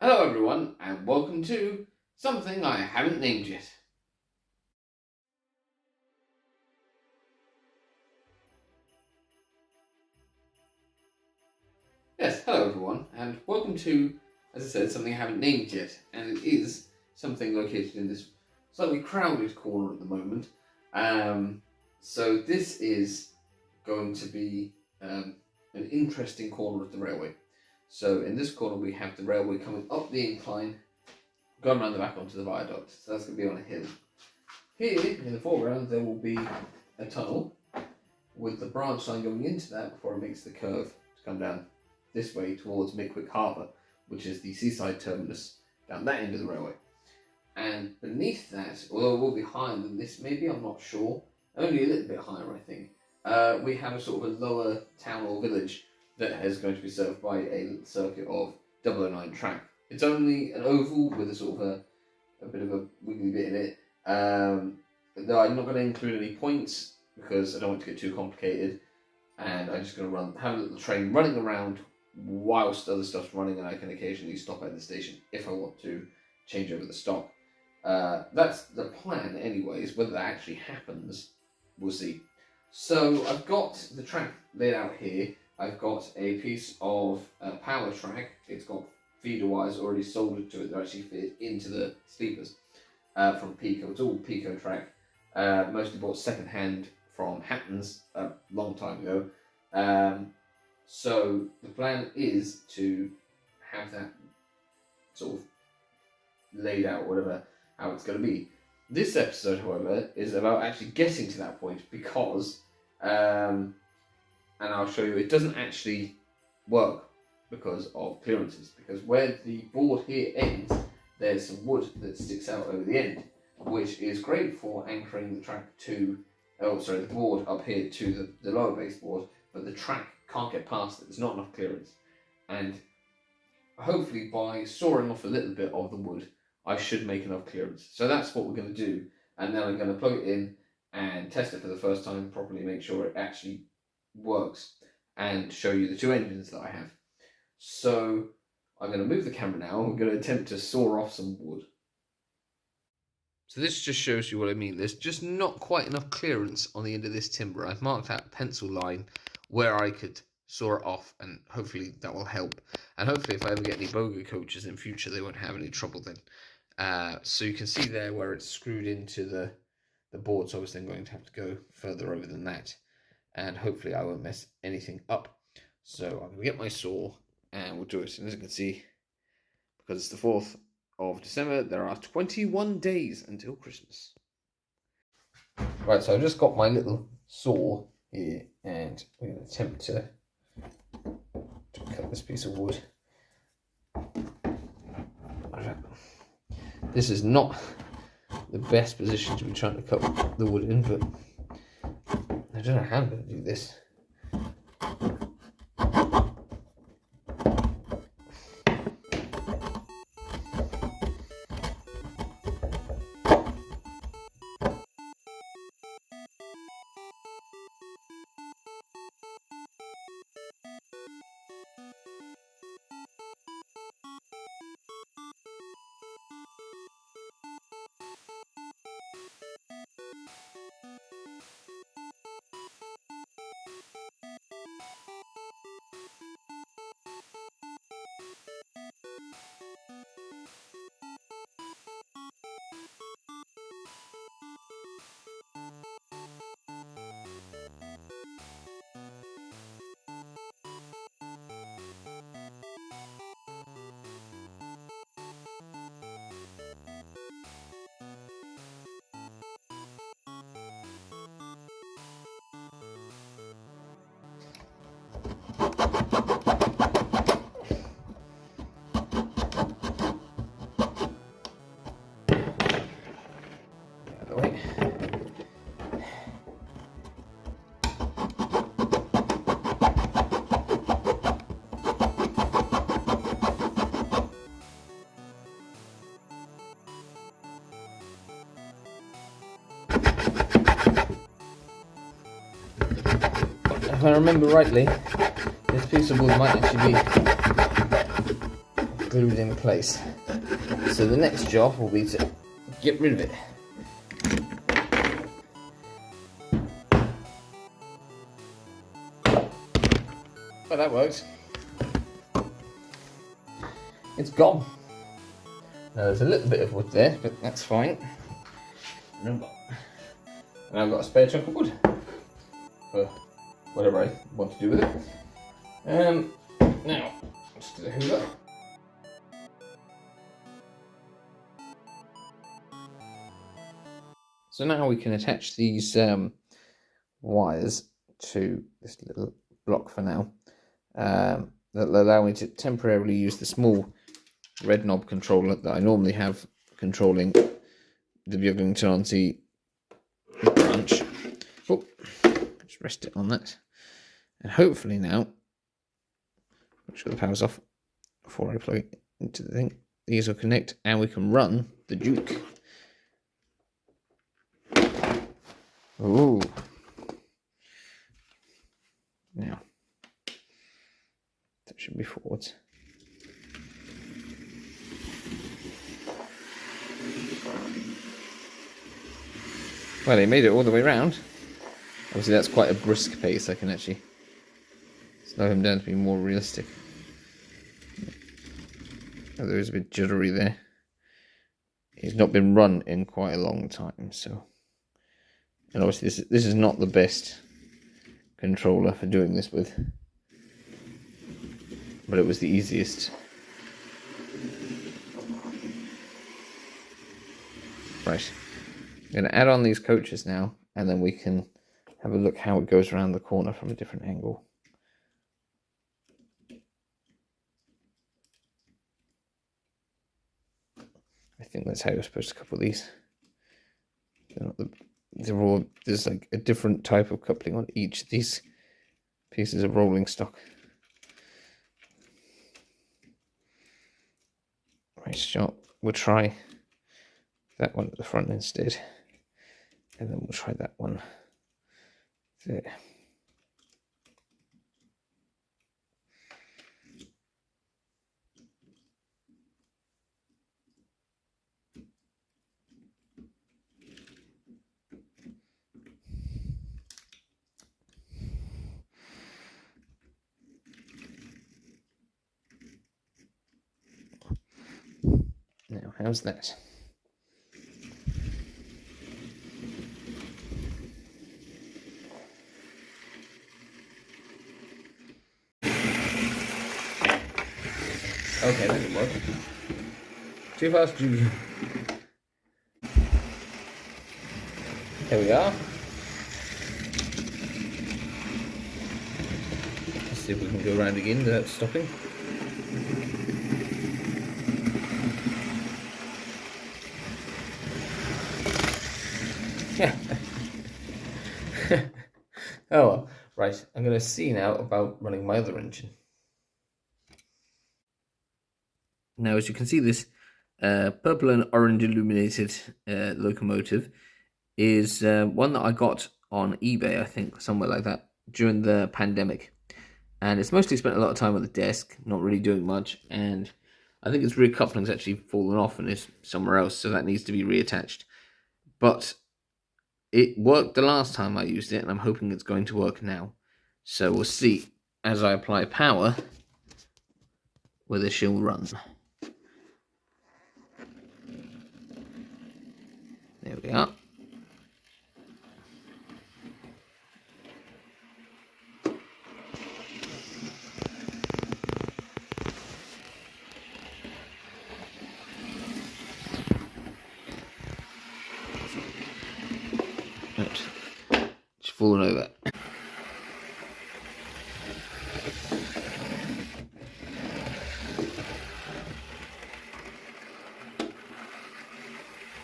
Hello everyone, and welcome to something I haven't named yet. Yes, hello everyone, and welcome to, as I said, something I haven't named yet, and it is something located in this slightly crowded corner at the moment. So this is going to be an interesting corner of the railway. So in this corner we have the railway coming up the incline, going around the back onto the viaduct. So that's going to be on a hill. Here in the foreground there will be a tunnel with the branch line going into that before it makes the curve to come down this way towards Midwick Harbour, which is the seaside terminus down that end of the railway. And beneath that, although it will be higher than this, maybe, I'm not sure, only a little bit higher I think, we have a sort of a lower town or village that is going to be served by a circuit of 009 track. It's only an oval with a sort of a bit of a wiggly bit in it. Though I'm not going to include any points because I don't want to get too complicated, and I'm just going to have a little train running around whilst other stuff's running, and I can occasionally stop at the station if I want to change over the stock. That's the plan anyways. Whether that actually happens, we'll see. So I've got the track laid out here. I've got a piece of power track. It's got feeder wires already soldered to it. They're actually fitted into the sleepers from Pico. It's all Pico track. Mostly bought second hand from Hatton's a long time ago. So the plan is to have that sort of laid out, whatever, how it's going to be. This episode, however, is about actually getting to that point because, and I'll show you, it doesn't actually work because of clearances. Because where the board here ends, there's some wood that sticks out over the end, which is great for anchoring the track to, the board up here to the lower baseboard, but the track can't get past it. There's not enough clearance. And hopefully by sawing off a little bit of the wood, I should make enough clearance. So that's what we're going to do. And then I'm going to plug it in and test it for the first time, properly make sure it actually works, and show you the two engines that I have. So I'm going to move the camera now. We're going to attempt to saw off some wood. So this just shows you what I mean. There's just not quite enough clearance on the end of this timber. I've marked out a pencil line where I could saw it off, and hopefully that will help. And hopefully if I ever get any boga coaches in future, they won't have any trouble then. So you can see there where it's screwed into the board, so I was then going to have to go further over than that. And hopefully I won't mess anything up. So I'm going to get my saw and we'll do it. And as you can see, because it's the 4th of December, there are 21 days until Christmas. Right, so I've just got my little saw here, and we're going to attempt to cut this piece of wood. This is not the best position to be trying to cut the wood in, but I don't know how I'm going to do this. If I remember rightly, this piece of wood might actually be glued in place. So the next job will be to get rid of it. Well, that works. It's gone. Now there's a little bit of wood there, but that's fine. And I've got a spare chunk of wood for whatever I want to do with it. Now, just do the hoover. So now we can attach these wires to this little block for now. That'll allow me to temporarily use the small red knob controller that I normally have controlling the Beaglington-On-Sea branch. Oh, just rest it on that. And hopefully now, make sure the power's off before I plug it into the thing. These will connect and we can run the Duke. Ooh. Now, that should be forwards. Well, he made it all the way around. Obviously that's quite a brisk pace. I can actually slow him down to be more realistic. Oh, there is a bit jittery there. He's not been run in quite a long time, so. And obviously this is not the best controller for doing this with, but it was the easiest. Right, I'm going to add on these coaches now, and then we can have a look how it goes around the corner from a different angle. I think that's how you're supposed to couple these. They're all, there's like a different type of coupling on each of these pieces of rolling stock. Right, so we'll try that one at the front instead, and then we'll try that one there. Now, how's that? Okay, that didn't work. Too fast, Julie. Here we are. Let's see if we can go around again without stopping. Oh well, right, I'm going to see now about running my other engine. Now, as you can see, this purple and orange illuminated locomotive is one that I got on eBay, I think, somewhere like that, during the pandemic. And it's mostly spent a lot of time at the desk, not really doing much, and I think its rear coupling's actually fallen off and is somewhere else, so that needs to be reattached. But it worked the last time I used it, and I'm hoping it's going to work now. So we'll see, as I apply power, whether she'll run. There we are. Right. It's fallen over.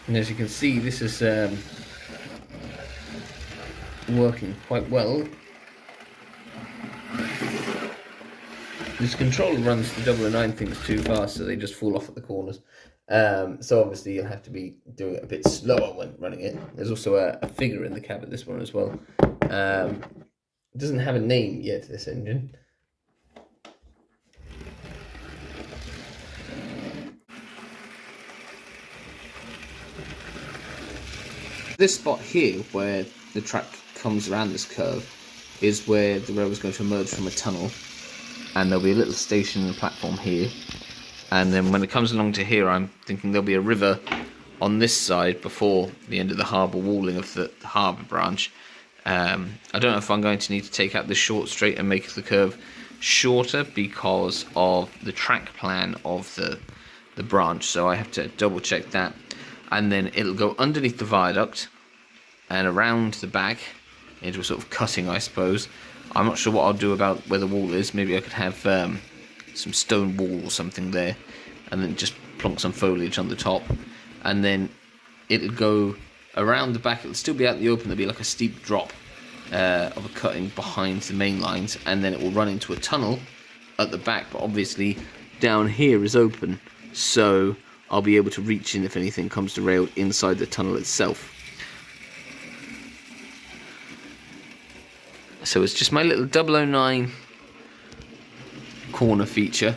And as you can see, this is working quite well. This controller runs the 009 things too fast, so they just fall off at the corners. So obviously you'll have to be doing it a bit slower when running it. There's also a figure in the cab of this one as well. It doesn't have a name yet, this engine. This spot here, where the track comes around this curve, is where the railway is going to emerge from a tunnel, and there'll be a little station and platform here. And then when it comes along to here, I'm thinking there'll be a river on this side before the end of the harbour walling of the harbour branch. I don't know if I'm going to need to take out this short straight and make the curve shorter because of the track plan of the branch, so I have to double check that. And then it'll go underneath the viaduct and around the back into a sort of cutting, I suppose. I'm not sure what I'll do about where the wall is. Maybe I could have some stone wall or something there, and then just plonk some foliage on the top. And then it'll go around the back. It'll still be out in the open. There'll be like a steep drop of a cutting behind the main lines, and then it will run into a tunnel at the back. But obviously down here is open, so I'll be able to reach in if anything comes derailed inside the tunnel itself. So it's just my little 009 corner feature.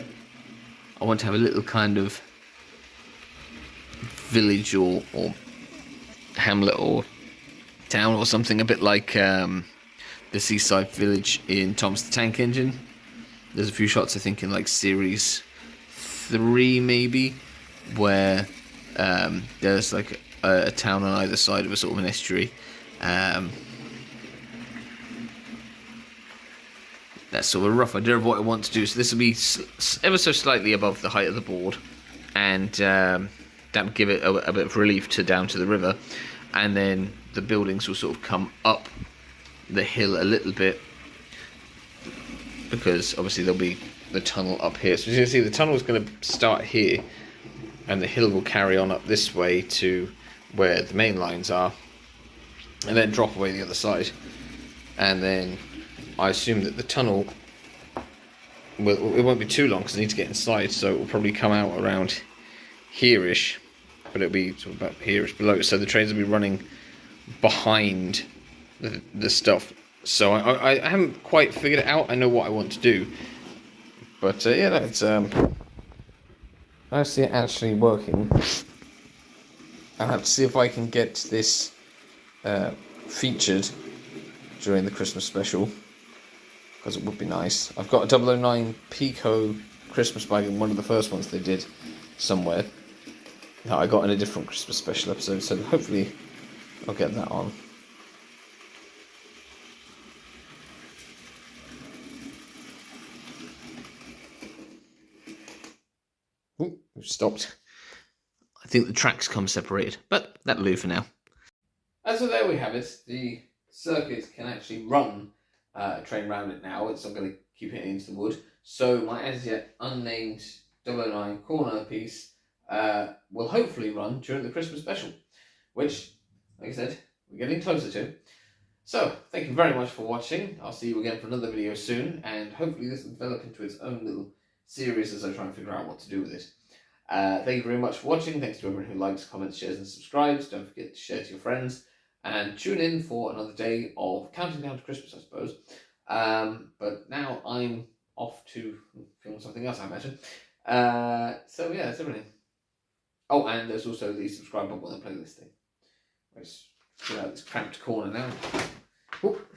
I want to have a little kind of village or hamlet or town or something, a bit like the seaside village in Thomas the Tank Engine. There's a few shots I think in like series 3 maybe, where there's like a town on either side of a sort of an estuary. That's sort of a rough idea of what I want to do. So this will be ever so slightly above the height of the board, and that will give it a bit of relief down to the river. And then the buildings will sort of come up the hill a little bit, because obviously there'll be the tunnel up here. So as you can see, the tunnel is going to start here, and the hill will carry on up this way to where the main lines are, and then drop away the other side. And then I assume that the tunnel, well, it won't be too long because I need to get inside, so it will probably come out around here-ish, but it'll be sort of about here-ish below. So the trains will be running behind the stuff. So I haven't quite figured it out. I know what I want to do, but yeah, it's I see it actually working. I'll have to see if I can get this featured during the Christmas special, because it would be nice. I've got a 009 Pico Christmas bag in one of the first ones they did somewhere that I got in a different Christmas special episode, so hopefully I'll get that on. Ooh, we've stopped. I think the tracks come separated, but that'll do for now. And so there we have it. The circuit can actually run a train round it now. It's not going to keep hitting into the wood. So my as yet unnamed 009 corner piece will hopefully run during the Christmas special, which, like I said, we're getting closer to. So thank you very much for watching. I'll see you again for another video soon, and hopefully this will develop into its own little series as I try and figure out what to do with it. Thank you very much for watching. Thanks to everyone who likes, comments, shares and subscribes. Don't forget to share to your friends, and tune in for another day of counting down to Christmas, I suppose. But now I'm off to film something else, I imagine. So yeah, that's everything. Oh, and there's also the subscribe button on the playlist thing. Let's get out of this cramped corner now. Oop.